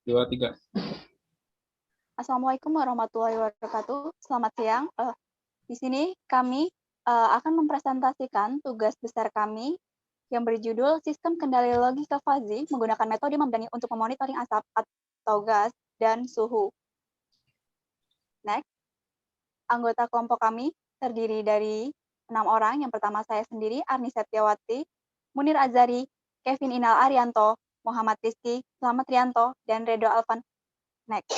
2, 3. Assalamualaikum warahmatullahi wabarakatuh. Selamat siang. Di sini kami akan mempresentasikan tugas besar kami yang berjudul Sistem Kendali Logika Fazi menggunakan metode Mamdani untuk memonitoring asap atau gas dan suhu. Next, anggota kelompok kami terdiri dari 6 orang. Yang pertama saya sendiri, Arni Setiawati, Munir Azari, Kevin Inal Arianto, Muhammad Rizky, Selamat Rianto, dan Redo Alvan. Next.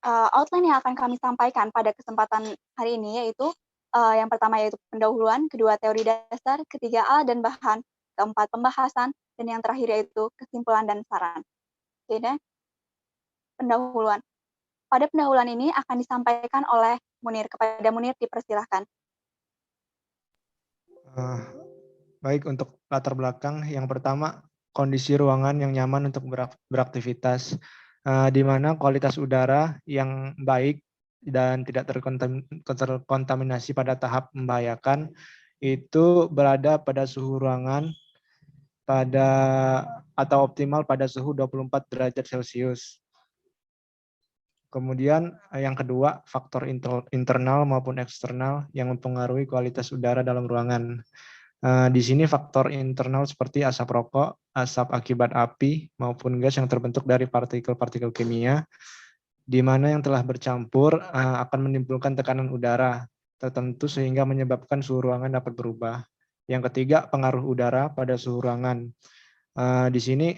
Outline yang akan kami sampaikan pada kesempatan hari ini yaitu yang pertama yaitu pendahuluan, kedua teori dasar, ketiga alat dan bahan, keempat pembahasan, dan yang terakhir yaitu kesimpulan dan saran. Jadi, pendahuluan. Pada pendahuluan ini akan disampaikan oleh Munir. Kepada Munir dipersilahkan. Baik, untuk latar belakang yang pertama, kondisi ruangan yang nyaman untuk beraktivitas, di mana kualitas udara yang baik dan tidak terkontaminasi pada tahap membahayakan itu berada pada suhu ruangan atau optimal pada suhu 24 derajat Celcius. Kemudian yang kedua, faktor internal maupun eksternal yang mempengaruhi kualitas udara dalam ruangan. Di sini faktor internal seperti asap rokok, asap akibat api, maupun gas yang terbentuk dari partikel-partikel kimia, di mana yang telah bercampur akan menimbulkan tekanan udara tertentu sehingga menyebabkan suhu ruangan dapat berubah. Yang ketiga, pengaruh udara pada suhu ruangan. Di sini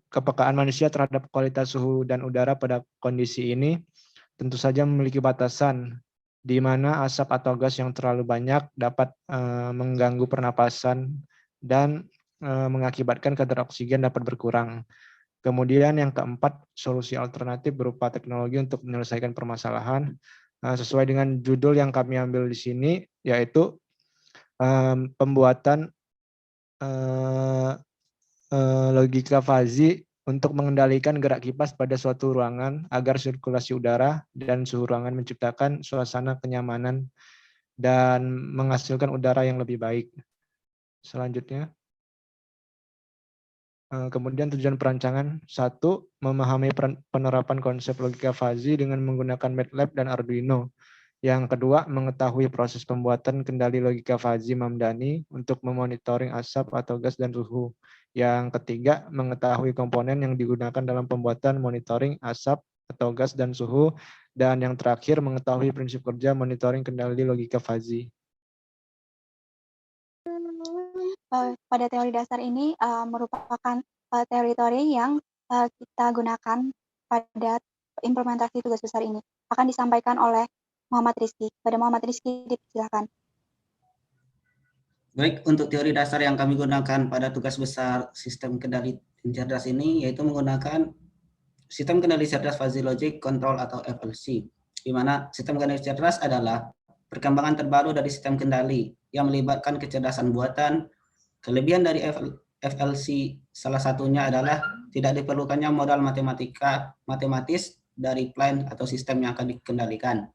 kepekaan manusia terhadap kualitas suhu dan udara pada kondisi ini tentu saja memiliki batasan, di mana asap atau gas yang terlalu banyak dapat mengganggu pernapasan dan mengakibatkan kadar oksigen dapat berkurang. Kemudian yang keempat, solusi alternatif berupa teknologi untuk menyelesaikan permasalahan. Sesuai dengan judul yang kami ambil di sini, yaitu pembuatan logika fazi untuk mengendalikan gerak kipas pada suatu ruangan agar sirkulasi udara dan suhu ruangan menciptakan suasana kenyamanan dan menghasilkan udara yang lebih baik. Selanjutnya, kemudian tujuan perancangan, 1. Memahami penerapan konsep logika fazi dengan menggunakan MATLAB dan Arduino. Yang kedua, mengetahui proses pembuatan kendali logika fazi Mamdani untuk memonitoring asap atau gas dan suhu. Yang ketiga, mengetahui komponen yang digunakan dalam pembuatan monitoring asap atau gas dan suhu. Dan yang terakhir, mengetahui prinsip kerja monitoring kendali logika fazi. Pada teori dasar ini merupakan teori-teori yang kita gunakan pada implementasi tugas besar ini. Akan disampaikan oleh Muhammad Rizky. Pada Muhammad Rizky dipersilakan. Baik, untuk teori dasar yang kami gunakan pada tugas besar sistem kendali cerdas ini yaitu menggunakan sistem kendali cerdas fuzzy logic control atau FLC, di mana sistem kendali cerdas adalah perkembangan terbaru dari sistem kendali yang melibatkan kecerdasan buatan. Kelebihan dari FLC salah satunya adalah tidak diperlukannya modal matematis dari plan atau sistem yang akan dikendalikan.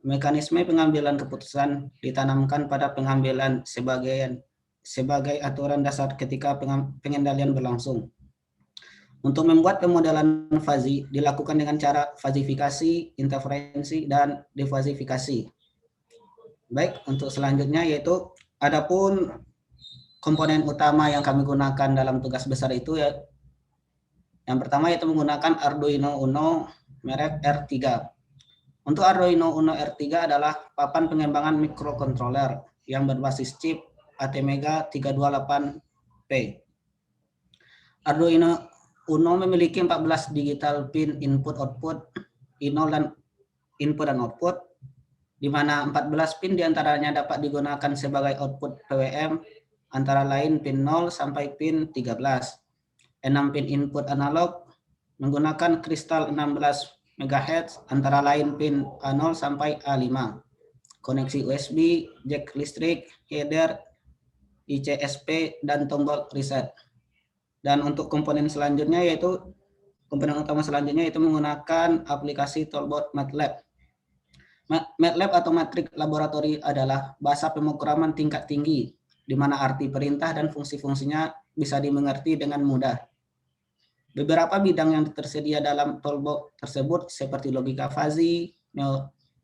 Mekanisme pengambilan keputusan ditanamkan pada pengambilan sebagai aturan dasar ketika pengendalian berlangsung. Untuk membuat pemodelan fazi dilakukan dengan cara fazifikasi, interferensi, dan defazifikasi. Baik, untuk selanjutnya yaitu adapun komponen utama yang kami gunakan dalam tugas besar itu ya, yang pertama yaitu menggunakan Arduino Uno merek R3. Untuk Arduino Uno R3 adalah papan pengembangan mikrokontroler yang berbasis chip ATmega 328P. Arduino Uno memiliki 14 digital pin input-output, I0 dan input dan output, di mana 14 pin diantaranya dapat digunakan sebagai output PWM, antara lain pin 0 sampai pin 13. 6 pin input analog menggunakan kristal 16 MHz, antara lain pin A0 sampai A5. Koneksi USB, jack listrik, header, ICSP, dan tombol reset. Dan untuk komponen selanjutnya yaitu komponen utama selanjutnya yaitu menggunakan aplikasi toolbox MATLAB. MATLAB atau Matrix Laboratory adalah bahasa pemrograman tingkat tinggi di mana arti perintah dan fungsi-fungsinya bisa dimengerti dengan mudah. Beberapa bidang yang tersedia dalam toolbox tersebut seperti logika fuzzy,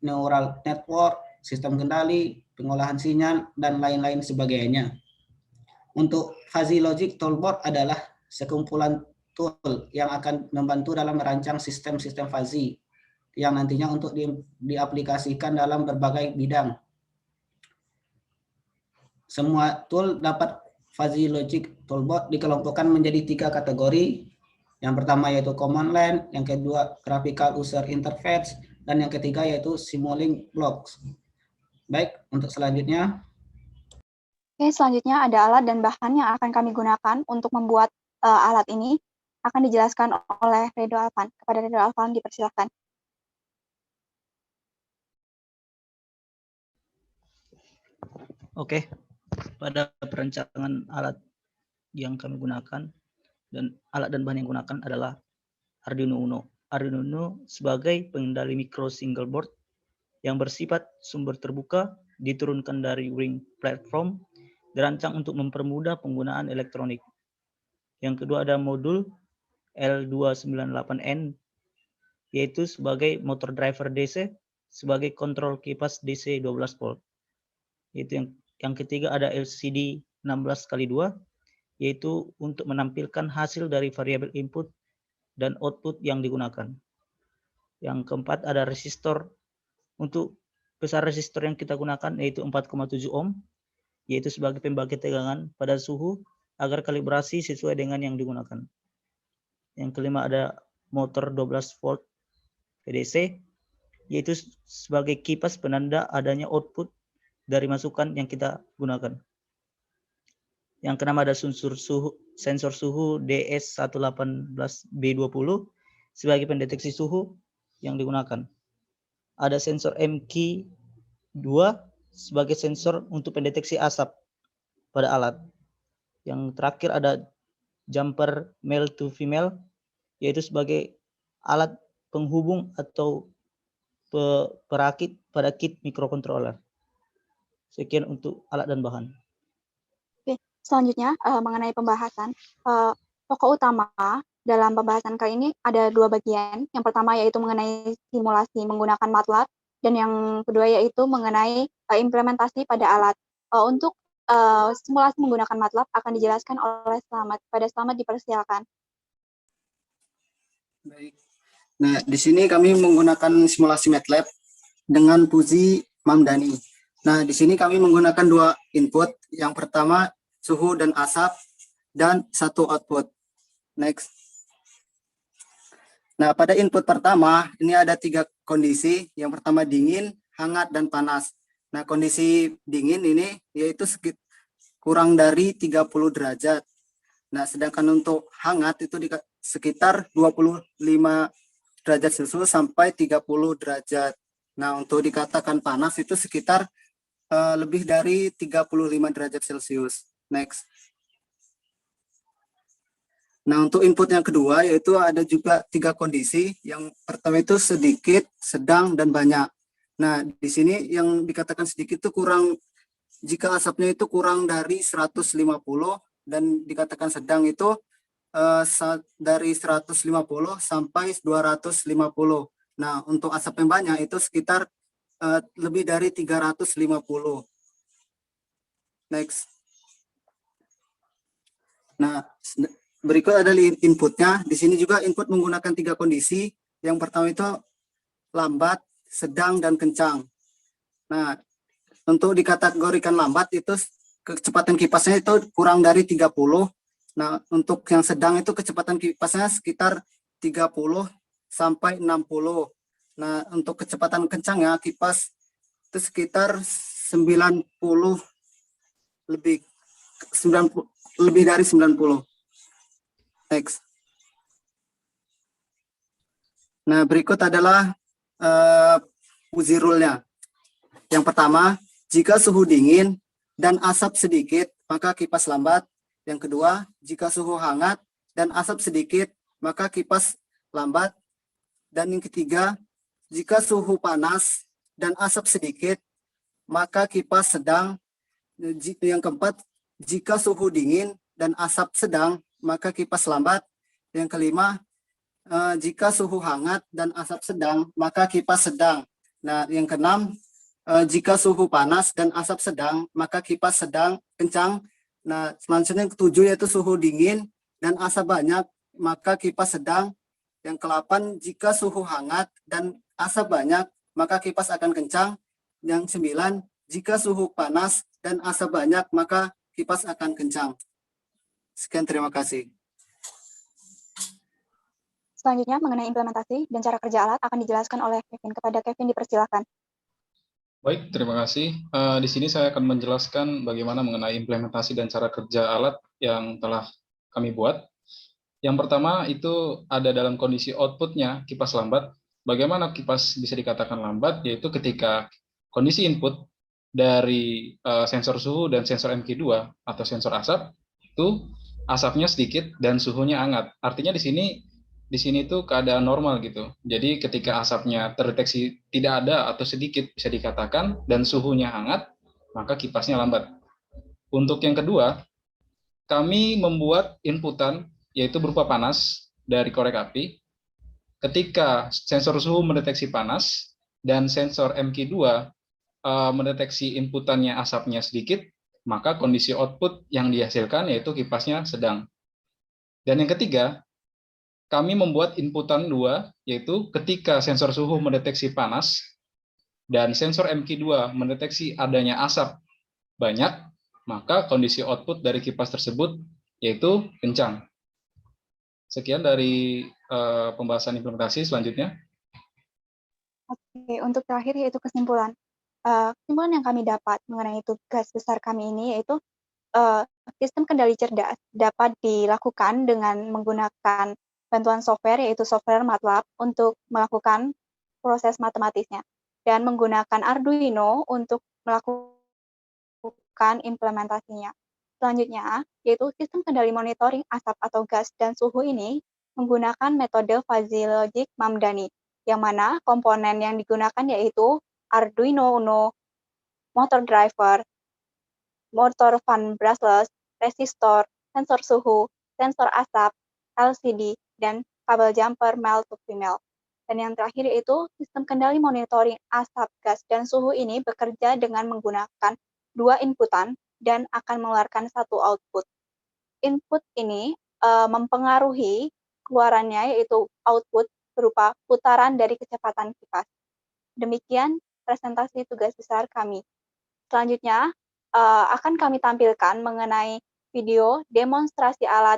neural network, sistem kendali, pengolahan sinyal, dan lain-lain sebagainya. Untuk fuzzy logic toolbox adalah sekumpulan tool yang akan membantu dalam merancang sistem-sistem fuzzy yang nantinya untuk diaplikasikan dalam berbagai bidang. Semua tool dapat fuzzy logic toolbox dikelompokkan menjadi 3 kategori. Yang pertama yaitu command line, yang kedua graphical user interface, dan yang ketiga yaitu simulink blocks. Baik, untuk selanjutnya. Oke, selanjutnya ada alat dan bahan yang akan kami gunakan untuk membuat alat ini akan dijelaskan oleh Redo Alvan. Kepada Redo Alvan dipersilakan. Oke, pada perancangan alat yang kami gunakan dan alat dan bahan yang gunakan adalah Arduino Uno. Arduino Uno sebagai pengendali micro single board yang bersifat sumber terbuka, diturunkan dari Ring Platform, dirancang untuk mempermudah penggunaan elektronik. Yang kedua ada modul L298N, yaitu sebagai motor driver DC, sebagai kontrol kipas DC 12 volt. Yaitu yang ketiga ada LCD 16x2, yaitu untuk menampilkan hasil dari variabel input dan output yang digunakan. Yang keempat ada resistor. Untuk besar resistor yang kita gunakan yaitu 4,7 ohm, yaitu sebagai pembagi tegangan pada suhu agar kalibrasi sesuai dengan yang digunakan. Yang kelima ada motor 12 volt VDC, yaitu sebagai kipas penanda adanya output dari masukan yang kita gunakan. Yang keenam ada sensor suhu DS118B20 sebagai pendeteksi suhu yang digunakan. Ada sensor MQ2 sebagai sensor untuk pendeteksi asap pada alat. Yang terakhir ada jumper male to female, yaitu sebagai alat penghubung atau perakit pada kit microcontroller. Sekian untuk alat dan bahan. Selanjutnya mengenai pembahasan, pokok utama dalam pembahasan kali ini ada 2 bagian. Yang pertama yaitu mengenai simulasi menggunakan MATLAB, dan yang kedua yaitu mengenai implementasi pada alat. Untuk simulasi menggunakan MATLAB akan dijelaskan oleh Slamet. Pada Slamet dipersilakan. Baik. Nah, di sini kami menggunakan simulasi MATLAB dengan Puji Mamdani. Nah, di sini kami menggunakan 2 input. Yang pertama suhu dan asap, dan 1 output. Next. Nah, pada input pertama, ini ada 3 kondisi. Yang pertama dingin, hangat, dan panas. Nah, kondisi dingin ini yaitu kurang dari 30 derajat. Nah, sedangkan untuk hangat itu sekitar 25 derajat Celcius sampai 30 derajat. Nah, untuk dikatakan panas itu sekitar lebih dari 35 derajat Celcius. Next. Nah, untuk input yang kedua yaitu ada juga 3 kondisi. Yang pertama itu sedikit, sedang, dan banyak. Nah, di sini yang dikatakan sedikit itu jika asapnya itu kurang dari 150, dan dikatakan sedang itu dari 150 sampai 250. Nah, untuk asap yang banyak itu sekitar lebih dari 350. Next. Nah, berikut ada inputnya. Di sini juga input menggunakan 3 kondisi. Yang pertama itu lambat, sedang, dan kencang. Nah, untuk dikategorikan lambat itu kecepatan kipasnya itu kurang dari 30. Nah, untuk yang sedang itu kecepatan kipasnya sekitar 30 sampai 60. Nah, untuk kecepatan kencangnya kipas itu sekitar 90 lebih dari 90. Next. Nah, berikut adalah Puji rule-nya. Yang pertama, jika suhu dingin dan asap sedikit, maka kipas lambat. Yang kedua, jika suhu hangat dan asap sedikit, maka kipas lambat. Dan yang ketiga, jika suhu panas dan asap sedikit, maka kipas sedang. Yang keempat, jika suhu dingin dan asap sedang, maka kipas lambat. Yang kelima, jika suhu hangat dan asap sedang, maka kipas sedang. Nah, yang keenam, jika suhu panas dan asap sedang, maka kipas sedang kencang. Nah, selanjutnya yang ketujuh yaitu suhu dingin dan asap banyak, maka kipas sedang. Yang ke-8, jika suhu hangat dan asap banyak, maka kipas akan kencang. Yang 9, jika suhu panas dan asap banyak, maka kipas akan kencang. Sekian, terima kasih. Selanjutnya mengenai implementasi dan cara kerja alat akan dijelaskan oleh Kevin. Kepada Kevin dipersilakan. Baik, terima kasih. Di sini saya akan menjelaskan bagaimana mengenai implementasi dan cara kerja alat yang telah kami buat. Yang pertama itu ada dalam kondisi outputnya kipas lambat. Bagaimana kipas bisa dikatakan lambat? Yaitu ketika kondisi input dari sensor suhu dan sensor MQ2 atau sensor asap itu asapnya sedikit dan suhunya hangat. Artinya di sini itu keadaan normal gitu. Jadi ketika asapnya terdeteksi tidak ada atau sedikit bisa dikatakan dan suhunya hangat, maka kipasnya lambat. Untuk yang kedua, kami membuat inputan yaitu berupa panas dari korek api. Ketika sensor suhu mendeteksi panas dan sensor MQ2 mendeteksi inputannya asapnya sedikit, maka kondisi output yang dihasilkan yaitu kipasnya sedang. Dan yang ketiga, kami membuat inputan dua, yaitu ketika sensor suhu mendeteksi panas dan sensor MQ2 mendeteksi adanya asap banyak, maka kondisi output dari kipas tersebut yaitu kencang. Sekian dari pembahasan implementasi. Selanjutnya. Oke, untuk terakhir yaitu kesimpulan. Kesimpulan yang kami dapat mengenai tugas besar kami ini yaitu sistem kendali cerdas dapat dilakukan dengan menggunakan bantuan software yaitu software MATLAB untuk melakukan proses matematisnya dan menggunakan Arduino untuk melakukan implementasinya. Selanjutnya, yaitu sistem kendali monitoring asap atau gas dan suhu ini menggunakan metode fuzzy logic Mamdani, yang mana komponen yang digunakan yaitu Arduino Uno, motor driver, motor fan brushless, resistor, sensor suhu, sensor asap, LCD, dan kabel jumper male to female. Dan yang terakhir yaitu sistem kendali monitoring asap, gas, dan suhu ini bekerja dengan menggunakan dua inputan dan akan mengeluarkan satu output. Input ini mempengaruhi keluarannya yaitu output berupa putaran dari kecepatan kipas. Demikian presentasi tugas besar kami. Selanjutnya akan kami tampilkan mengenai video demonstrasi alat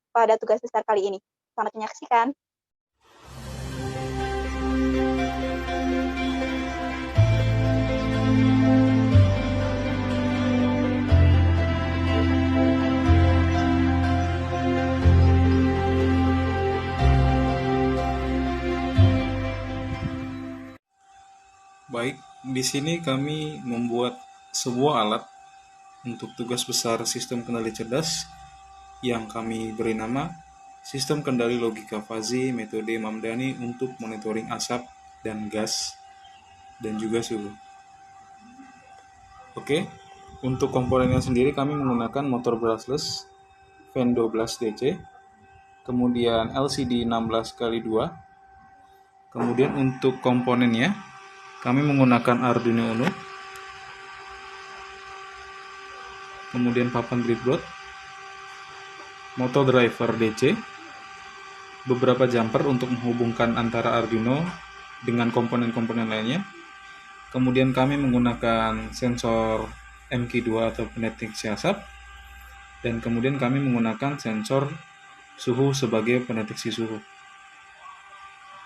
pada tugas besar kali ini. Selamat menyaksikan. Baik, di sini kami membuat sebuah alat untuk tugas besar sistem kendali cerdas yang kami beri nama Sistem Kendali Logika Fuzzy metode Mamdani untuk monitoring asap dan gas dan juga suhu. Oke, untuk komponennya sendiri kami menggunakan motor brushless fan 12 DC, kemudian LCD 16x2. Kemudian untuk komponennya kami menggunakan Arduino Uno, kemudian papan breadboard, motor driver DC, beberapa jumper untuk menghubungkan antara Arduino dengan komponen-komponen lainnya. Kemudian kami menggunakan sensor MQ2 atau pendeteksi asap, dan kemudian kami menggunakan sensor suhu sebagai pendeteksi suhu.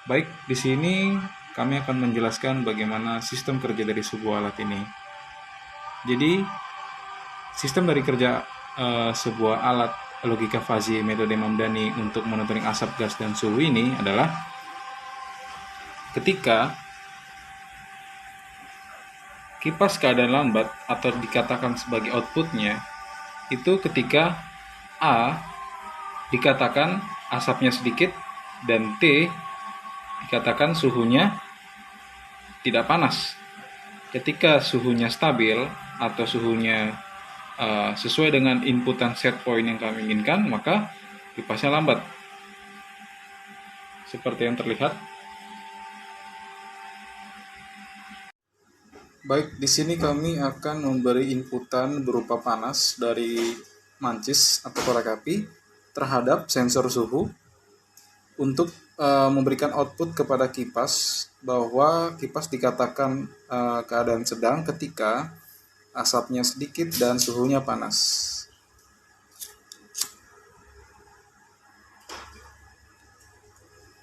Baik, di sini kami akan menjelaskan bagaimana sistem kerja dari sebuah alat ini. Jadi, sistem dari kerja sebuah alat logika fuzzy metode Mamdani untuk monitoring asap, gas, dan suhu ini adalah ketika kipas keadaan lambat atau dikatakan sebagai outputnya itu ketika A dikatakan asapnya sedikit dan T dikatakan suhunya tidak panas. Ketika suhunya stabil atau suhunya sesuai dengan inputan set point yang kami inginkan, maka kipasnya lambat. Seperti yang terlihat. Baik, di sini kami akan memberi inputan berupa panas dari mancis atau korek api terhadap sensor suhu untuk memberikan output kepada kipas bahwa kipas dikatakan keadaan sedang ketika asapnya sedikit dan suhunya panas.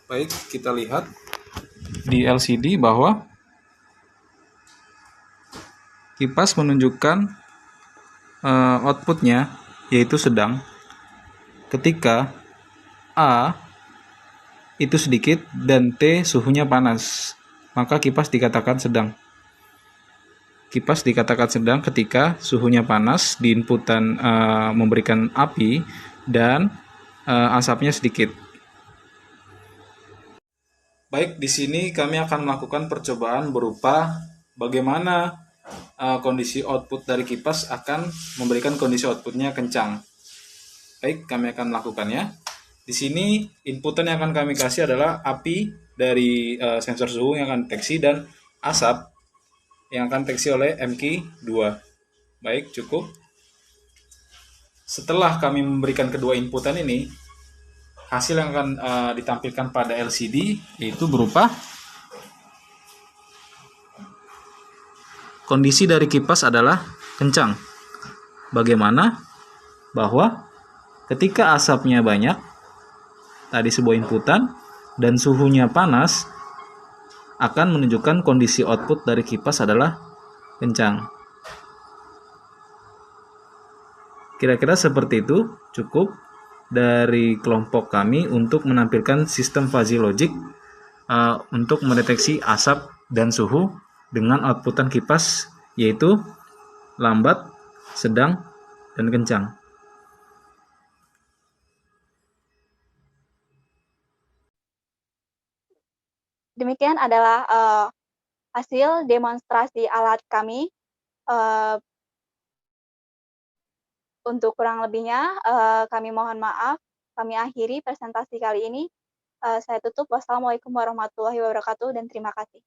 Baik, kita lihat di LCD bahwa kipas menunjukkan outputnya yaitu sedang ketika A itu sedikit dan T suhunya panas, maka kipas dikatakan sedang. Kipas dikatakan sedang ketika suhunya panas di inputan memberikan api dan asapnya sedikit. Baik, di sini kami akan melakukan percobaan berupa bagaimana kondisi output dari kipas akan memberikan kondisi outputnya kencang. Baik, kami akan melakukannya. Di sini inputan yang akan kami kasih adalah api dari sensor suhu yang akan deteksi dan asap yang akan deteksi oleh MQ2. Baik, cukup. Setelah kami memberikan kedua inputan ini, hasil yang akan ditampilkan pada LCD yaitu berupa kondisi dari kipas adalah kencang. Bagaimana? Bahwa ketika asapnya banyak, tadi sebuah inputan, dan suhunya panas, akan menunjukkan kondisi output dari kipas adalah kencang. Kira-kira seperti itu cukup dari kelompok kami untuk menampilkan sistem fuzzy logic untuk mendeteksi asap dan suhu dengan outputan kipas yaitu lambat, sedang, dan kencang. Demikian adalah hasil demonstrasi alat kami. Untuk kurang lebihnya, kami mohon maaf. Kami akhiri presentasi kali ini. Saya tutup. Wassalamualaikum warahmatullahi wabarakatuh dan terima kasih.